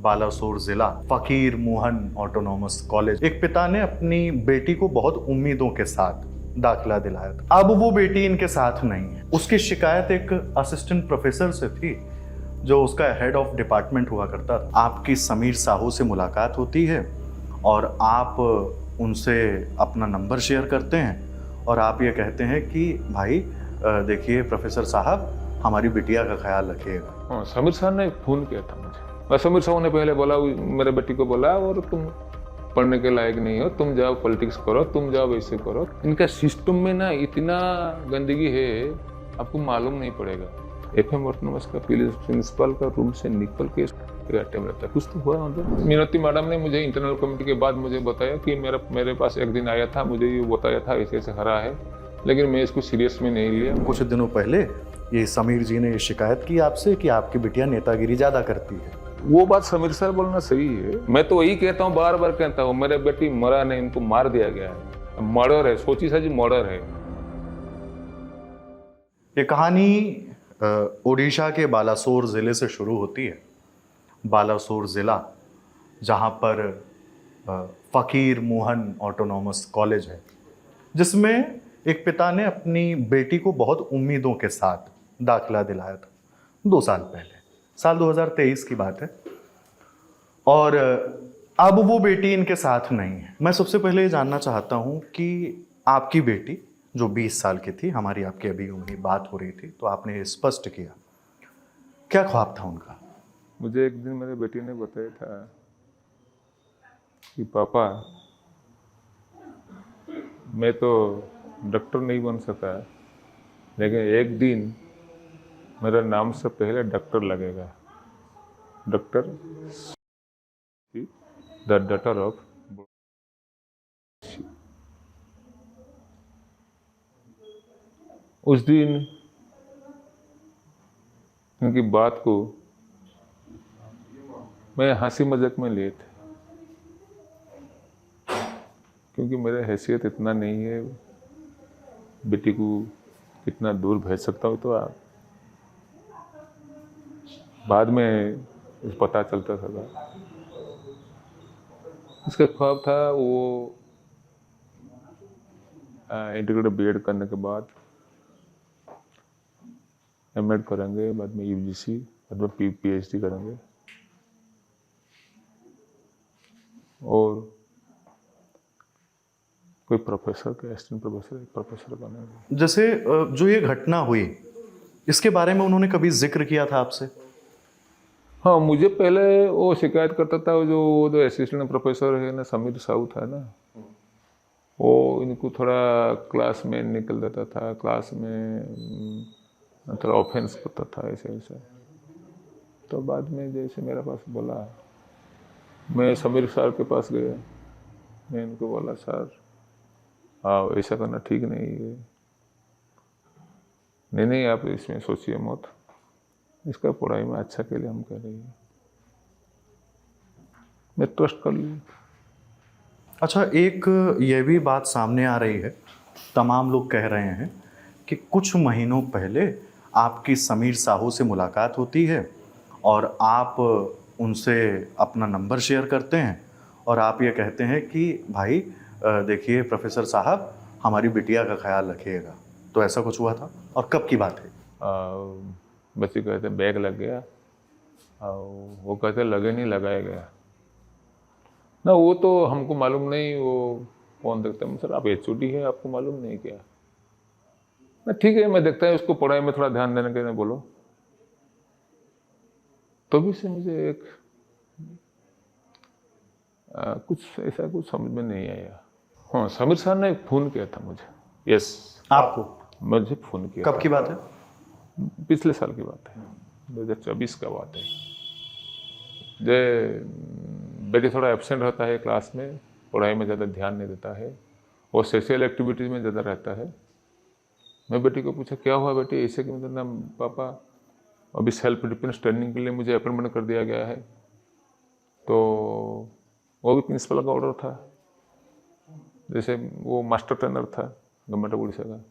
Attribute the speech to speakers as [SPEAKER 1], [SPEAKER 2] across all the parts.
[SPEAKER 1] बालासोर जिला फकीर Mohan autonomous college. एक पिता ने अपनी बेटी को बहुत उम्मीदों के साथ दाखिला दिलाया था। अब वो बेटी इनके साथ नहीं है। उसकी शिकायत एक असिस्टेंट प्रोफेसर से थी जो उसका हेड ऑफ डिपार्टमेंट हुआ करता था। आपकी समीर साहू से मुलाकात होती है और आप उनसे अपना नंबर शेयर करते हैं और आप ये कहते हैं कि भाई देखिए प्रोफेसर साहब, हमारी बिटिया का ख्याल रखिएगा।
[SPEAKER 2] हाँ, समीर साहब ने फ़ोन किया था मुझे और समीर साहब ने पहले बोला मेरे बेटी को बोला और तुम पढ़ने के लायक नहीं हो, तुम जाओ पॉलिटिक्स करो, तुम जाओ वैसे करो। इनका सिस्टम में ना इतना गंदगी है आपको मालूम नहीं पड़ेगा। FM ऑटोनॉमस का प्रिंसिपल का रूम से निकल के टाइम रहता है। कुछ तो हुआ मतलब। मीनाती मैडम ने मुझे इंटरनल कमेटी के बाद मुझे बताया कि मेरे पास एक दिन आया था, मुझे ये बताया था ऐसे ऐसे हरा है, लेकिन मैं इसको सीरियस में नहीं लिया।
[SPEAKER 1] कुछ दिनों पहले ये समीर जी ने शिकायत की आपसे कि आपकी बिटिया नेतागिरी ज्यादा करती है।
[SPEAKER 2] वो बात समीर सर बोलना सही है। मैं तो वही कहता हूँ, बार बार कहता हूँ, मेरे बेटी मरा नहीं, इनको मार दिया गया है। मर्डर है, सोची सा जी मर्डर है।
[SPEAKER 1] ये कहानी ओडिशा के बालासोर जिले से शुरू होती है। बालासोर जिला जहाँ पर फकीर मोहन ऑटोनॉमस कॉलेज है, जिसमें एक पिता ने अपनी बेटी को बहुत उम्मीदों के साथ दाखिला दिलाया था 2 साल पहले। साल 2023 की बात है और अब वो बेटी इनके साथ नहीं है। मैं सबसे पहले ये जानना चाहता हूँ कि आपकी बेटी जो 20 साल की थी, हमारी आपकी अभी वही बात हो रही थी, तो आपने ये स्पष्ट किया, क्या ख्वाब था उनका?
[SPEAKER 2] मुझे एक दिन मेरे बेटी ने बताया था कि पापा मैं तो डॉक्टर नहीं बन सका, लेकिन एक दिन मेरा नाम से पहले डॉक्टर लगेगा। Doctor the daughter of. उस दिन उनकी बात को मैं हंसी मजाक में लिए थे, क्योंकि मेरा हैसियत इतना नहीं है बेटी को कितना दूर भेज सकता हूँ। तो आप बाद में पता चलता था। इसका ख्वाब था वो इंटीग्रेटेड BEd करने के बाद M.Ed करेंगे, बाद में UGC, बाद में PhD करेंगे और कोई प्रोफेसर के असिस्टेंट प्रोफेसर बनेंगे।
[SPEAKER 1] जैसे जो ये घटना हुई, इसके बारे में उन्होंने कभी जिक्र किया था आपसे?
[SPEAKER 2] हाँ, मुझे पहले वो शिकायत करता था, जो असिस्टेंट प्रोफेसर है ना, समीर साहू था ना, वो इनको थोड़ा क्लास में निकल देता था, क्लास में थोड़ा ऑफेंस करता था ऐसे ऐसे। तो बाद में जैसे मेरे पास बोला, मैं समीर सर के पास गया, मैं इनको बोला सर हाँ ऐसा करना ठीक नहीं है, नहीं आप इसमें सोचिए मत, इसका पढ़ाई में अच्छा के लिए हम कर रही है, मैं ट्रस्ट कर ली।
[SPEAKER 1] अच्छा, एक ये भी बात सामने आ रही है, तमाम लोग कह रहे हैं कि कुछ महीनों पहले आपकी समीर साहू से मुलाकात होती है और आप उनसे अपना नंबर शेयर करते हैं और आप ये कहते हैं कि भाई देखिए प्रोफेसर साहब, हमारी बिटिया का ख्याल रखिएगा। तो ऐसा कुछ हुआ था और कब की बात है?
[SPEAKER 2] बच्चे कहते बैग लग गया और वो कहते लगे नहीं, लगाया गया ना। वो तो हमको मालूम नहीं, वो कौन देखता है। सर आप HOD है, आपको मालूम नहीं क्या? ना ठीक है, मैं देखता है उसको पढ़ाई में थोड़ा ध्यान देने के लिए बोलो। तो भी से मुझे एक कुछ ऐसा कुछ समझ में नहीं आया। हाँ, समीर सर ने फ़ोन किया था मुझे। यस,
[SPEAKER 1] आपको?
[SPEAKER 2] मुझे फ़ोन किया।
[SPEAKER 1] कब की बात है?
[SPEAKER 2] पिछले साल की बात है, 2024 का बात है। बेटी थोड़ा एब्सेंट रहता है क्लास में, पढ़ाई में ज़्यादा ध्यान नहीं देता है और सोशल एक्टिविटीज़ में ज़्यादा रहता है। मैं बेटी को पूछा क्या हुआ बेटी, ऐसे कि मतलब ना पापा अभी सेल्फ डिफेंस ट्रेनिंग के लिए मुझे अपॉइंटमेंट कर दिया गया है। तो वो भी प्रिंसिपल का ऑर्डर था, जैसे वो मास्टर ट्रेनर था गवर्नमेंट ऑफ उड़ीसा का।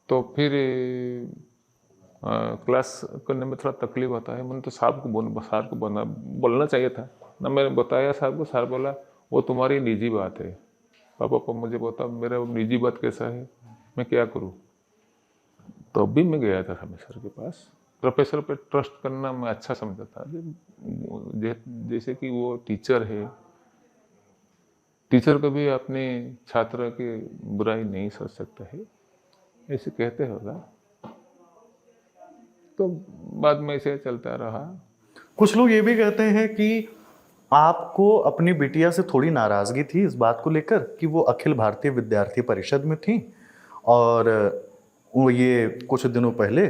[SPEAKER 2] तो फिर क्लास करने में थोड़ा तकलीफ होता है। मैंने तो साहब को बोलना चाहिए था ना, मैंने बताया साहब को। साहब बोला वो तुम्हारी निजी बात है। पापा मुझे बता मेरा निजी बात कैसा है, मैं क्या करूं। तो अभी मैं गया था समय सर के पास। प्रोफेसर पे ट्रस्ट करना मैं अच्छा समझता था, जैसे कि वो टीचर है। टीचर कभी अपने छात्र की बुराई नहीं सोच सकता है, ऐसे कहते होगा। तो बाद में ऐसे चलता रहा।
[SPEAKER 1] कुछ लोग ये भी कहते हैं कि आपको अपनी बिटिया से थोड़ी नाराजगी थी इस बात को लेकर कि वो अखिल भारतीय विद्यार्थी परिषद में थी, और वो ये कुछ दिनों पहले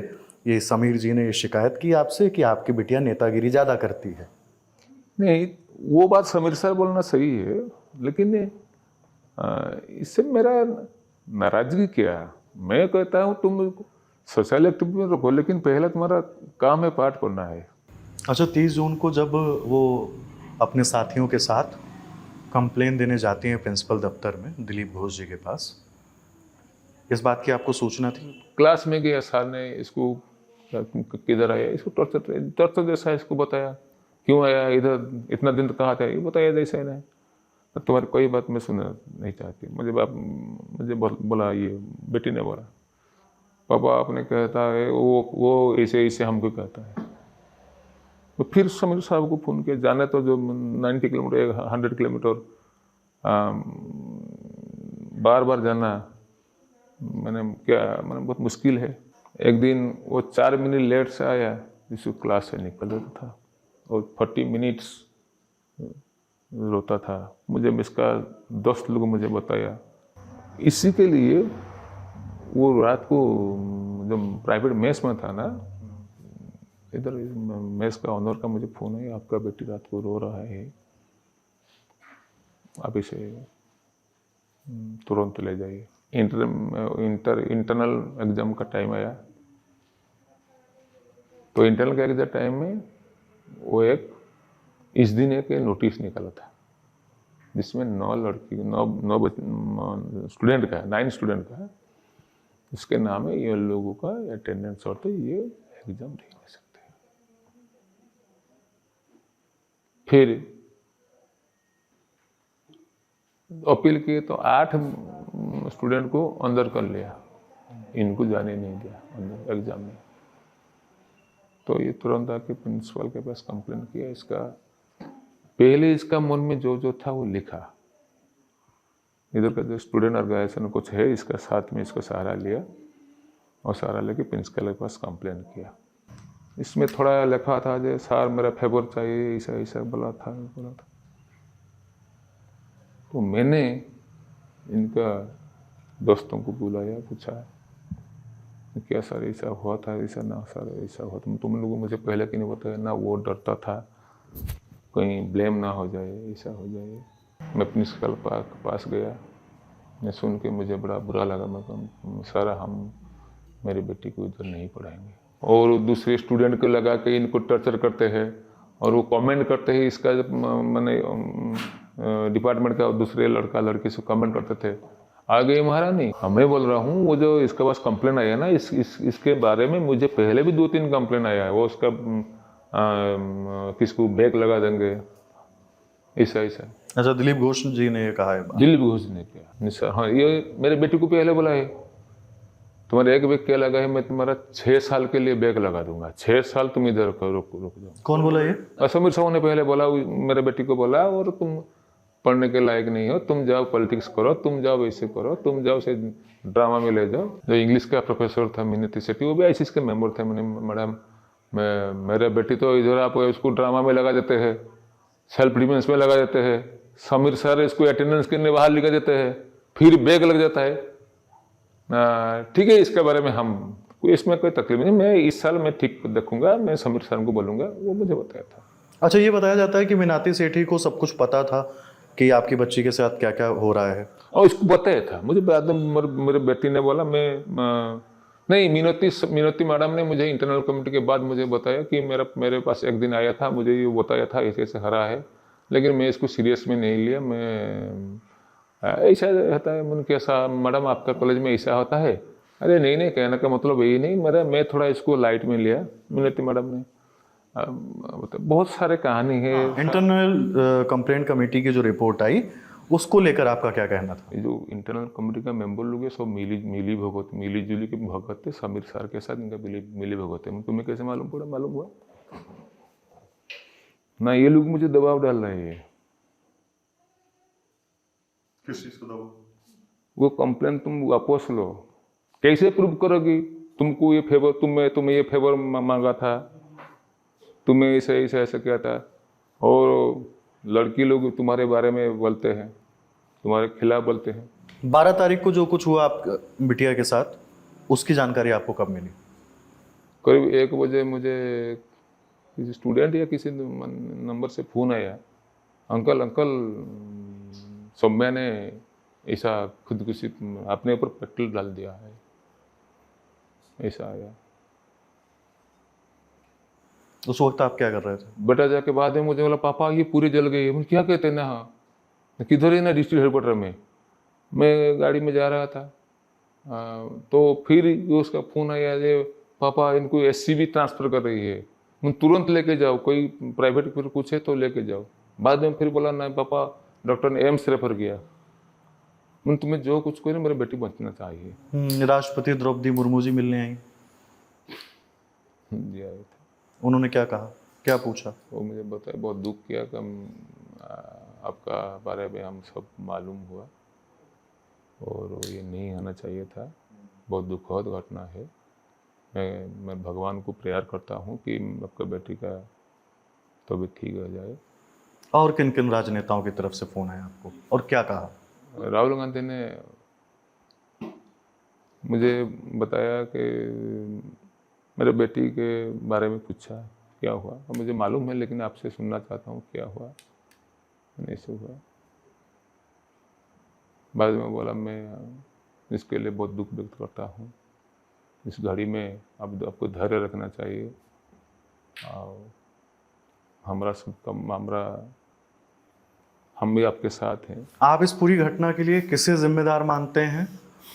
[SPEAKER 1] ये समीर जी ने ये शिकायत की आपसे कि आपकी बिटिया नेतागिरी ज़्यादा करती है।
[SPEAKER 2] नहीं, वो बात समीर सर बोलना सही है, लेकिन इससे मेरा नाराजगी क्या। मैं कहता हूँ तुम सोशल एक्टिविटी में रखो, लेकिन पहला तुम्हारा काम है पाठ पढ़ना है।
[SPEAKER 1] अच्छा, 30 जून को जब वो अपने साथियों के साथ कंप्लेन देने जाती हैं प्रिंसिपल दफ्तर में दिलीप घोष जी के पास, इस बात की आपको सूचना थी?
[SPEAKER 2] क्लास में गया, सर ने इसको किधर आया, इसको टॉर्चर जैसा इसको बताया, क्यों आया इधर, इतना दिन कहा था, ये बताया जैसा ही नहीं। तो तुम्हारी कोई बात मैं सुनना नहीं चाहती। मुझे बोला, ये बेटी ने बोला पापा आपने कहता है वो ऐसे ऐसे हमको कहता है। तो फिर समीर साहब को फ़ोन किया, जाने तो जो 90 किलोमीटर 100 किलोमीटर बार बार जाना मैंने बहुत मुश्किल है। एक दिन वो 4 मिनट लेट से आया, जिसको क्लास से निकल रहा था, और 40 मिनट्स रोता था। मुझे इसका दोस्त लोग मुझे बताया। इसी के लिए वो रात को जब प्राइवेट मेस में था ना, इधर मेस का ऑनर का मुझे फ़ोन है, आपका बेटी रात को रो रहा है, आप इसे तुरंत ले जाइए। इंटरनल एग्ज़ाम का टाइम आया, तो इंटरनल का एग्ज़ाम टाइम में वो इस दिन एक नोटिस निकला था, जिसमें 9 स्टूडेंट का 9 स्टूडेंट का इसके नाम है, ये लोगों का अटेंडेंस और तो ये एग्ज़ाम नहीं ले सकते। फिर अपील किए तो 8 स्टूडेंट को अंदर कर लिया, इनको जाने नहीं दिया अंदर एग्ज़ाम में। तो ये तुरंत आके प्रिंसिपल के पास कंप्लेन किया। इसका पहले इसका मन में जो था वो लिखा, इधर का जो स्टूडेंट ऑर्गेनाइजेशन कुछ है इसका साथ में इसको सहारा लिया, और सहारा लेके प्रिंसिपल के पास कंप्लेन किया। इसमें थोड़ा लिखा था जो सर मेरा फेवर चाहिए, ऐसा ऐसा बोला था। तो मैंने इनका दोस्तों को बुलाया, पूछा क्या सर ऐसा हुआ था, ऐसा ना सर ऐसा हुआ था, तुम लोगों मुझे पहले क्यों नहीं बताया ना। वो डरता था कहीं ब्लेम ना हो जाए, ऐसा हो जाए। मैं प्रिंसिपल पास गया, मैं सुन के मुझे बड़ा बुरा लगा। मैं कहा सर हम मेरी बेटी को इधर नहीं पढ़ाएंगे। और दूसरे स्टूडेंट को लगा के इनको टॉर्चर करते हैं, और वो कमेंट करते हैं इसका, मैंने डिपार्टमेंट का दूसरे लड़का लड़की से कमेंट करते थे, आगे हमारा नहीं। मैं बोल रहा हूँ वो जो इसके पास कंप्लेन आया ना, इसके बारे में मुझे पहले भी 2-3 कंप्लेन आया है। वो उसका किसको बैग लगा देंगे, ऐसा।
[SPEAKER 1] अच्छा, दिलीप घोष जी ने ये कहा है?
[SPEAKER 2] दिलीप घोष ने किया सर। हाँ, ये मेरे बेटी को पहले बोला है, तुम्हारे एक बैग क्या लगा है, मैं तुम्हारा 6 साल के लिए बैग लगा दूंगा, 6 साल तुम इधर रुक जाओ।
[SPEAKER 1] कौन बोला ये?
[SPEAKER 2] समीर साहब ने पहले बोला, मेरे बेटी को बोला, और तुम पढ़ने के लायक नहीं हो, तुम जाओ पॉलिटिक्स करो, तुम जाओ ऐसे करो, तुम जाओ से ड्रामा में ले जाओ। जो इंग्लिश का प्रोफेसर था मिनती सेठी, वो भी आईसीएस के मेंबर थे। मैंने मैडम मेरे बेटी तो इधर आप इसको ड्रामा में लगा देते हैं, सेल्फ डिफेंस में लगा देते हैं, समीर सर इसको अटेंडेंस के लिए बाहर लिखा देते हैं, फिर बैग लग जाता है। ठीक है, इसके बारे में हम इसमें कोई तकलीफ नहीं, मैं इस साल मैं ठीक देखूंगा, मैं समीर सर को बोलूँगा, वो मुझे बताया था।
[SPEAKER 1] अच्छा, ये बताया जाता है कि मीनाती सेठी को सब कुछ पता था कि आपकी बच्ची के साथ क्या क्या हो रहा है,
[SPEAKER 2] और इसको बताया था। मुझे बाद में मेरे बेटी ने बोला, नहीं, मीनोती मैडम ने मुझे इंटरनल कमेटी के बाद मुझे बताया कि मेरे पास एक दिन आया था, मुझे ये बताया था ऐसे ऐसे हरा है, लेकिन मैं इसको सीरियस में नहीं लिया। मैं ऐसा होता है, मैंने कैसा मैडम आपका कॉलेज में ऐसा होता है, अरे नहीं नहीं, कहने का मतलब यही नहीं, मैं थोड़ा इसको लाइट में लिया मिनती मैडम ने। बहुत सारे कहानी है।
[SPEAKER 1] इंटरनल कंप्लेंट कमेटी की जो रिपोर्ट आई उसको लेकर आपका क्या कहना था?
[SPEAKER 2] ये जो इंटरनल कमेटी का मेंबर लोग है सब मिली जुली के भगत थे। समीर सर के साथ इनका मिली भगत है। तुम्हें कैसे मालूम पड़ा? मालूम हुआ ना, ये लोग मुझे दबाव डाल रहे हैं।
[SPEAKER 1] किस चीज को दबाव?
[SPEAKER 2] वो कंप्लेन तुम वापस लो। कैसे प्रूव करोगी? तुमको ये फेवर, तुम्हें ये फेवर मांगा था, तुम्हें ऐसे ऐसे ऐसे किया था, और लड़की लोग तुम्हारे बारे में बोलते हैं, तुम्हारे खिलाफ बोलते हैं।
[SPEAKER 1] 12 तारीख को जो कुछ हुआ आप बिटिया के साथ, उसकी जानकारी आपको कब मिली?
[SPEAKER 2] करीब 1 बजे मुझे किसी स्टूडेंट या किसी नंबर से फ़ोन आया, अंकल सौम्या ने ऐसा खुदकुशी अपने ऊपर पेट्रोल डाल दिया है, ऐसा आया।
[SPEAKER 1] उस वक्त आप क्या कर रहे थे?
[SPEAKER 2] बेटा जाके बाद में मुझे बोला, पापा ये पूरी जल गई है। मुझे क्या कहते हैं ना, हाँ किधर है ना, डिस्ट्रिक्ट हेडक्वार्टर में। मैं गाड़ी में जा रहा था, तो फिर उसका फ़ोन आया, ये पापा इनको SCB ट्रांसफ़र कर रही है, तुरंत लेके जाओ, कोई प्राइवेट फिर कुछ है तो लेके जाओ। बाद में फिर बोला, नहीं पापा डॉक्टर ने एम्स रेफर किया। तुम्हें जो कुछ कोई ना, मेरी बेटी बचना चाहिए।
[SPEAKER 1] राष्ट्रपति द्रौपदी मुर्मू जी मिलने आई,
[SPEAKER 2] जी आए थे।
[SPEAKER 1] उन्होंने क्या कहा, क्या पूछा?
[SPEAKER 2] वो मुझे बताया, बहुत दुख किया कि आपका बारे में हम सब मालूम हुआ और ये नहीं आना चाहिए था, बहुत दुखद घटना है। मैं भगवान को प्रेयर करता हूँ कि आपका बेटी का तबीयत ठीक हो जाए।
[SPEAKER 1] और किन किन राजनेताओं की तरफ से फोन आया आपको और क्या कहा?
[SPEAKER 2] राहुल गांधी ने मुझे बताया कि मेरे बेटी के बारे में पूछा, क्या हुआ? और मुझे मालूम है, लेकिन आपसे सुनना चाहता हूँ क्या हुआ, नहीं से हुआ। बाद में बोला, मैं इसके लिए बहुत दुख व्यक्त करता हूँ। इस घड़ी में अब आपको धैर्य रखना चाहिए और हम भी आपके साथ हैं।
[SPEAKER 1] आप इस पूरी घटना के लिए किसे जिम्मेदार मानते हैं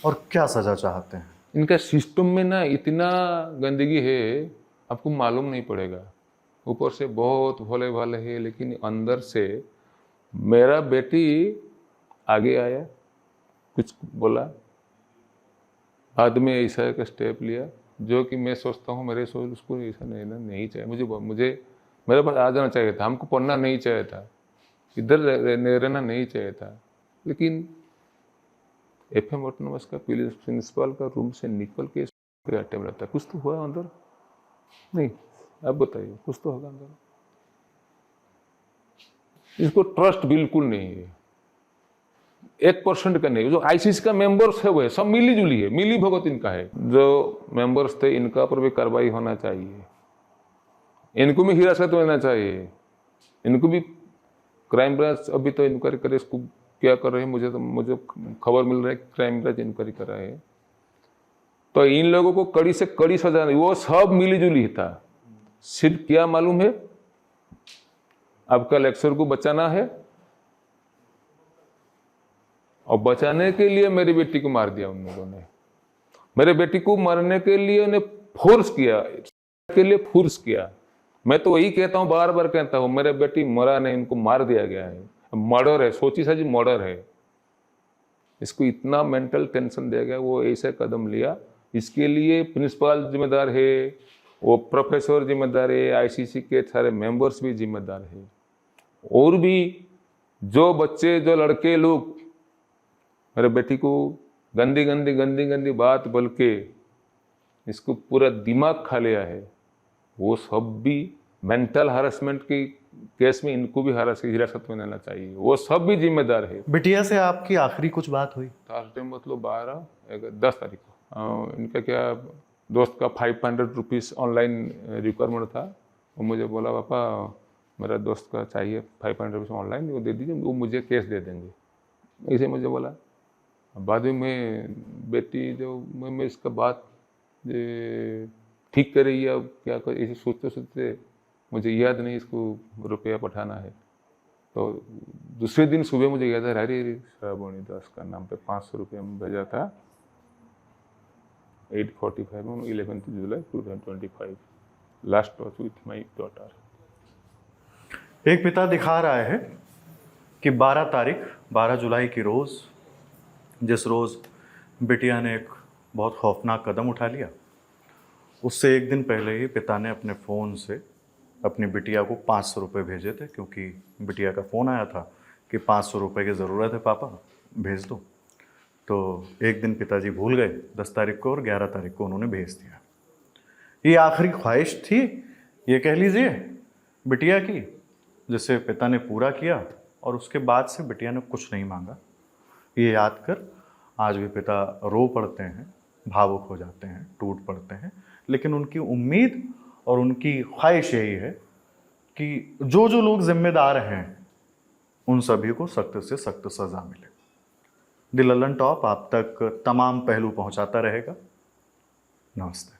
[SPEAKER 1] और क्या सजा चाहते हैं?
[SPEAKER 2] इनका सिस्टम में ना इतना गंदगी है, आपको मालूम नहीं पड़ेगा। ऊपर से बहुत भोले भाले है, लेकिन अंदर से मेरा बेटी आगे आया, कुछ बोला, बाद में ऐसा एक स्टेप लिया जो कि मैं सोचता हूँ मेरे सोच उसको ऐसा नहीं चाहिए। मुझे मेरे पास आ जाना चाहिए था, हमको पढ़ना नहीं चाहिए था, इधर रहना नहीं चाहिए था। लेकिन FM ऑटोनॉमस का प्रिंसिपल का रूम से निकल के अटेम्प्ट रहता है, कुछ तो हुआ अंदर? नहीं, आप बताइए, कुछ तो होगा अंदर। इसको ट्रस्ट बिल्कुल नहीं है, 1% का नहीं। जो ICC का मेंबर्स है वो है सब मिली जुली है, मिली भगत इनका है। जो मेंबर्स थे इनका पर भी कार्रवाई होना चाहिए, इनको भी हिरासत में लेना चाहिए, इनको भी क्राइम ब्रांच अभी तो इंक्वायरी करे, इसको क्या कर रहे हैं, मुझे खबर मिल रहा है क्राइम ब्रांच इंक्वायरी कर रहा है। तो इन लोगों को कड़ी से कड़ी सजा नहीं, वो सब मिली जुली था। सिर्फ क्या मालूम है, आपका लेक्चर को बचाना है, और बचाने के लिए मेरी बेटी को मार दिया उन लोगों ने। मेरे बेटी को मारने के लिए उन्हें फोर्स किया। मैं तो वही कहता हूँ, बार बार कहता हूँ, मेरे बेटी मरा नहीं, इनको मार दिया गया है। मर्डर है, सोची समझी मर्डर है। इसको इतना मेंटल टेंशन दिया गया, वो ऐसे कदम लिया। इसके लिए प्रिंसिपल जिम्मेदार है, वो प्रोफेसर जिम्मेदार है, ICC के सारे मेंबर्स भी जिम्मेदार है, और भी जो बच्चे, जो लड़के लोग मेरे बेटी को गंदी बात बोल के इसको पूरा दिमाग खा लिया है, वो सब भी मेंटल हरासमेंट के केस में इनको भी हिरासत में लेना चाहिए, वो सब भी जिम्मेदार है।
[SPEAKER 1] बिटिया से आपकी आखिरी कुछ बात हुई?
[SPEAKER 2] थर्सडे मतलब 10 तारीख को। इनका क्या, दोस्त का 500 रुपीज़ ऑनलाइन रिक्वायरमेंट था। वो मुझे बोला, पापा मेरा दोस्त का चाहिए 500 रुपीज़ ऑनलाइन, वो दे दीजिए, वो मुझे कैश दे देंगे, ऐसे मुझे बोला। बाद में मैं बेटी जो मैं इसका बात ठीक कर रही है, अब क्या कर, ऐसे सोचते मुझे याद नहीं इसको रुपया पठाना है। तो दूसरे दिन सुबह मुझे याद है, अरे श्रावणी दास का नाम पे 500 रुपया भेजा था, 8:45 on 11th July 2025. Last touch with my daughter.
[SPEAKER 1] एक पिता दिखा रहा है कि 12 जुलाई की रोज़, जिस रोज़ बिटिया ने एक बहुत खौफनाक कदम उठा लिया, उससे एक दिन पहले ही पिता ने अपने फ़ोन से अपनी बिटिया को 500 रुपये भेजे थे, क्योंकि बिटिया का फ़ोन आया था कि 500 रुपये की ज़रूरत है पापा, भेज दो। तो एक दिन पिताजी भूल गए 10 तारीख को, और 11 तारीख को उन्होंने भेज दिया। ये आखिरी ख्वाहिश थी, ये कह लीजिए, बिटिया की, जिसे पिता ने पूरा किया, और उसके बाद से बिटिया ने कुछ नहीं मांगा। ये याद कर आज भी पिता रो पड़ते हैं, भावुक हो जाते हैं, टूट पड़ते हैं, लेकिन उनकी उम्मीद और उनकी ख्वाहिश यही है कि जो लोग जिम्मेदार हैं उन सभी को सख्त से सख्त सज़ा मिले। द ललन टॉप आप तक तमाम पहलू पहुंचाता रहेगा। नमस्ते।